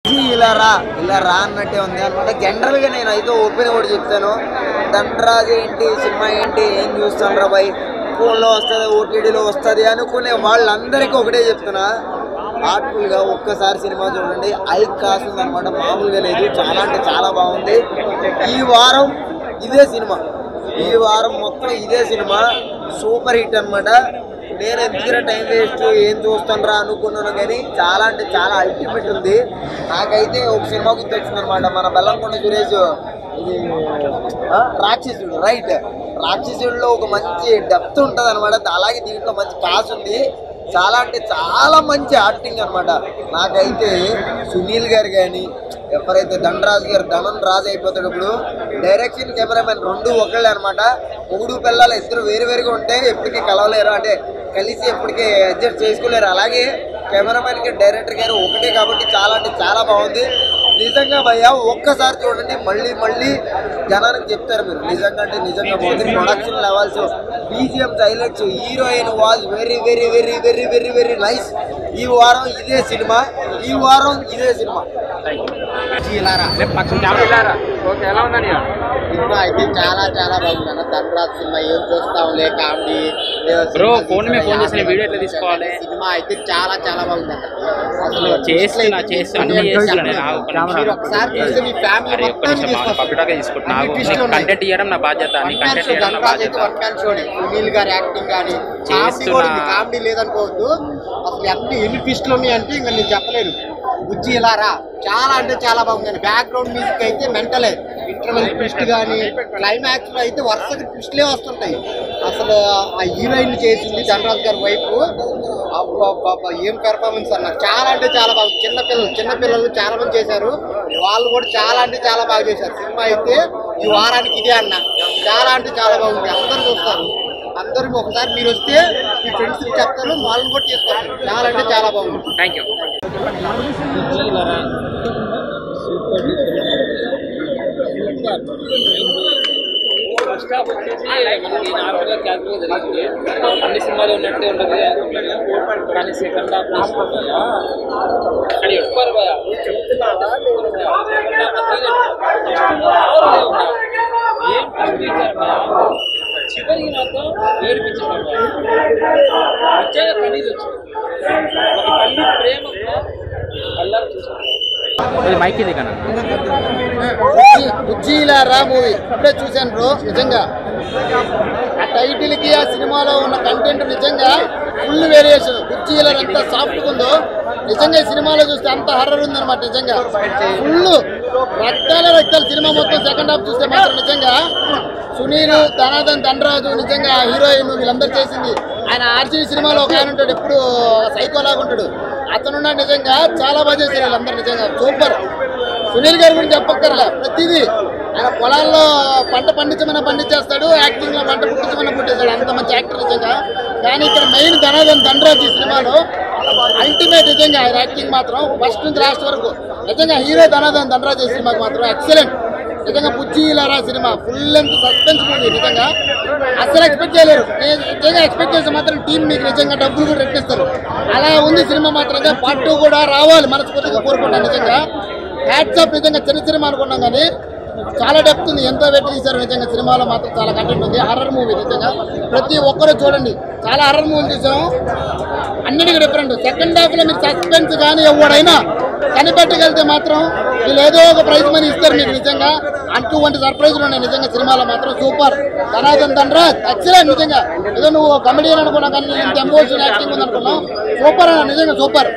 ఇలా రా అన్నట్టే ఉంది అనమాట. జనరల్ గా నేను అయితే ఓపెన్ కూడా చెప్తాను, దండరాజు ఏంటి సినిమా ఏంటి ఏం చూస్తాను రా బాయ్, ఫోన్లో వస్తుంది ఓటీటీలో వస్తుంది అనుకునే వాళ్ళందరికీ ఒకటే చెప్తున్నా, హార్ట్ఫుల్ గా ఒక్కసారి సినిమా చూడండి. ఐ కాస్తుంది అనమాట, మామూలుగా లేదు. చాలా అంటే చాలా బాగుంది. ఈ వారం ఇదే సినిమా, ఈ వారం మొత్తం ఇదే సినిమా సూపర్ హిట్ అనమాట. నేను ఎందుకు టైం వేస్ట్ ఏం చూస్తాను రా అనుకున్నాను, కానీ చాలా అంటే చాలా అల్టిమేట్ ఉంది. నాకైతే ఒక సినిమా గుర్తొచ్చింది అనమాట, మన బెల్లంకొండ సురేష్ ఇది రాక్షసుడు, రైట్, రాక్షసుడిలో ఒక మంచి డెప్త్ ఉంటుంది అనమాట. అలాగే దీంట్లో మంచి కాస్ ఉంది. చాలా అంటే చాలా మంచి యాక్టింగ్ అనమాట. నాకైతే సునీల్ గారు కానీ ఎవరైతే ధనరాజు గారు ధనం రాజు అయిపోతాడు, ఇప్పుడు డైరెక్షన్ కెమెరామెన్ రెండు ఒకళ్ళే అనమాట. మొగుడు పిల్లలు ఇద్దరు వేరువేరుగా ఉంటే ఎప్పటికీ కలవలేరు, అంటే కలిసి ఎప్పటికీ అడ్జస్ట్ చేసుకోలేరు. అలాగే కెమెరామెన్ కి డైరెక్టర్ గారు ఒకటే కాబట్టి చాలా అంటే చాలా బాగుంది. నిజంగా భయ్యా ఒక్కసారి చూడండి, మళ్ళీ మళ్ళీ జనానికి చెప్తారు మీరు. నిజంగా అంటే నిజంగా బాగుంది. Production levels, BGM highlights, heroine was very very very very very very nice. ఈ వారం ఇదే సినిమా, ఈ వారం ఇదే సినిమా. సినిమా అయితే చాలా చాలా బాగుంది అన్న. ధనరాజ్ సినిమా ఏం చూస్తాంలే, కామెడీ సినిమా అయితే చాలా చాలా బాగుంది అన్న. అసలు ఒకసారి చూసి మీ ఫ్యామిలీ సునీల్ గారి యాక్టింగ్ కానీ కామెడీ లేదనుకోవద్దు. అసలు ఎన్ని ట్విస్టులు ఉన్నాయి అంటే ఇంకా నేను చెప్పలేను. బుజ్జి ఇలా రా చాలా అంటే చాలా బాగుంది. బ్యాక్గ్రౌండ్ మ్యూజిక్ అయితే మెంటలే, ఇంటర్వెల్ ట్విస్ట్ కానీ క్లైమాక్స్ లో అయితే వరుసగా ట్విస్ట్లే వస్తుంటాయి. అసలు ఆ హీరోయిన్ చేసింది ధనరాజ్ గారి వైపు, ఏం పెర్ఫార్మెన్స్ అన్న, చాలా అంటే చాలా బాగుంది. చిన్నపిల్లలు చాలా మంది చేశారు, వాళ్ళు కూడా చాలా అంటే చాలా బాగా చేశారు. సినిమా అయితే ఈ వారానికి ఇదే అన్న, చాలా అంటే చాలా బాగుంది. అందరూ చూస్తారు, అందరూ ఒకసారి మీరు వస్తే మీ ఫ్రెండ్స్ చెప్తారు, వాళ్ళని కూడా తీసుకొస్తారు. చాలా అంటే చాలా బాగుంది. Thank you. ఫస్ట్ హాఫ్ వచ్చేసి మనకి నార్మల్గా క్యారెక్టర్ జరుగుతుంది, అన్ని సినిమాలు ఉన్నట్టే ఉంటుంది కానీ సెకండ్ హాఫ్ అని ఎప్పుడు చివరికి మాత్రం ఏడిపించారు. వచ్చాక కనీసం వచ్చింది ఒక తల్లి ప్రేమతో కళ్ళారు చూసుకుంటారు. మైక్ ఇది కన్నా బుజ్జిలారా మూవీ ఇప్పుడే చూశాను బ్రో. నిజంగా ఆ టైటిల్ కి ఆ సినిమాలో ఉన్న కంటెంట్ నిజంగా ఫుల్ వేరియేషన్. బుజ్జిలారా ఎంత సాఫ్ట్గా ఉందో నిజంగా ఈ సినిమాలో చూస్తే అంత హర్రర్ ఉందన్నమాట. నిజంగా ఫుల్ రక్తాలు సినిమా మొత్తం. సెకండ్ హాఫ్ చూస్తే మాత్రం నిజంగా సునీల్, ధనరాజు, నిజంగా హీరోయిన్ వీళ్ళందరూ చేసింది. ఆయన ఆర్సీ సినిమాలో ఒక ఆయన ఉంటాడు, ఎప్పుడు సైకోలాగా ఉంటాడు, అతనున్న నిజంగా చాలా బాగా చేశారు వీళ్ళందరూ. నిజంగా సూపర్. సునీల్ గారి గురించి చెప్పక్కర్లే, ప్రతిదీ ఆయన పొలాల్లో పంట పండించేస్తాడు, యాక్టింగ్ లో పంట పుట్టించేస్తాడు, అంత మంచి యాక్టర్ నిజంగా. కానీ ఇక్కడ మెయిన్ ధనరాజు ఈ సినిమాలో అల్టిమేట్. నిజంగా ఆయన యాక్టింగ్ మాత్రం ఫస్ట్ నుంచి లాస్ట్ వరకు నిజంగా హీరో ధనరాజు ఈ సినిమాకి మాత్రం ఎక్సలెంట్. నిజంగా బుజ్జిలారా సినిమా ఫుల్ లెంత్ సస్పెన్స్ మూవీ. నిజంగా అసలు ఎక్స్పెక్ట్ చేయలేరు. నేను నిజంగా ఎక్స్పెక్ట్ చేస్తే మాత్రం టీం మీకు నిజంగా డబ్బులు కూడా రెట్టిస్తారు. అలా ఉంది సినిమా మాత్రం. పార్ట్ 2 కూడా రావాలి మనస్ఫూర్తిగా కోరుకుంటాను. నిజంగా హ్యాట్స్ ఆఫ్. నిజంగా చిన్న సినిమా అనుకున్నాం కానీ చాలా డెప్త్ ఉంది, ఎంతో వెట్టి తీశారు. నిజంగా సినిమాలో మాత్రం చాలా కంటెంట్ ఉంది. హర్రర్ మూవీ నిజంగా ప్రతి ఒక్కరూ చూడండి. చాలా హర్రర్ మూవీ చూసాము, అన్నిటికీ డిఫరెంట్. సెకండ్ హాఫ్ లో మీకు సస్పెన్స్ కానీ ఎవడైనా కనిపెట్టగలిగితే మాత్రం వీళ్ళు ఏదో ఒక ప్రైజ్ మనీ ఇస్తారు మీకు. నిజంగా అటువంటి సర్ప్రైజ్లు ఉన్నాయి నిజంగా సినిమాలో మాత్రం. సూపర్. ధనరాజ్ ఎక్సలెంట్. నిజంగా ఏదో నువ్వు కమెడియన్ అనుకున్నావు కానీ ఇంత ఎమోషన్ యాక్టింగ్ ఉంది అనుకున్నావు. సూపర్ అన్న, నిజంగా సూపర్.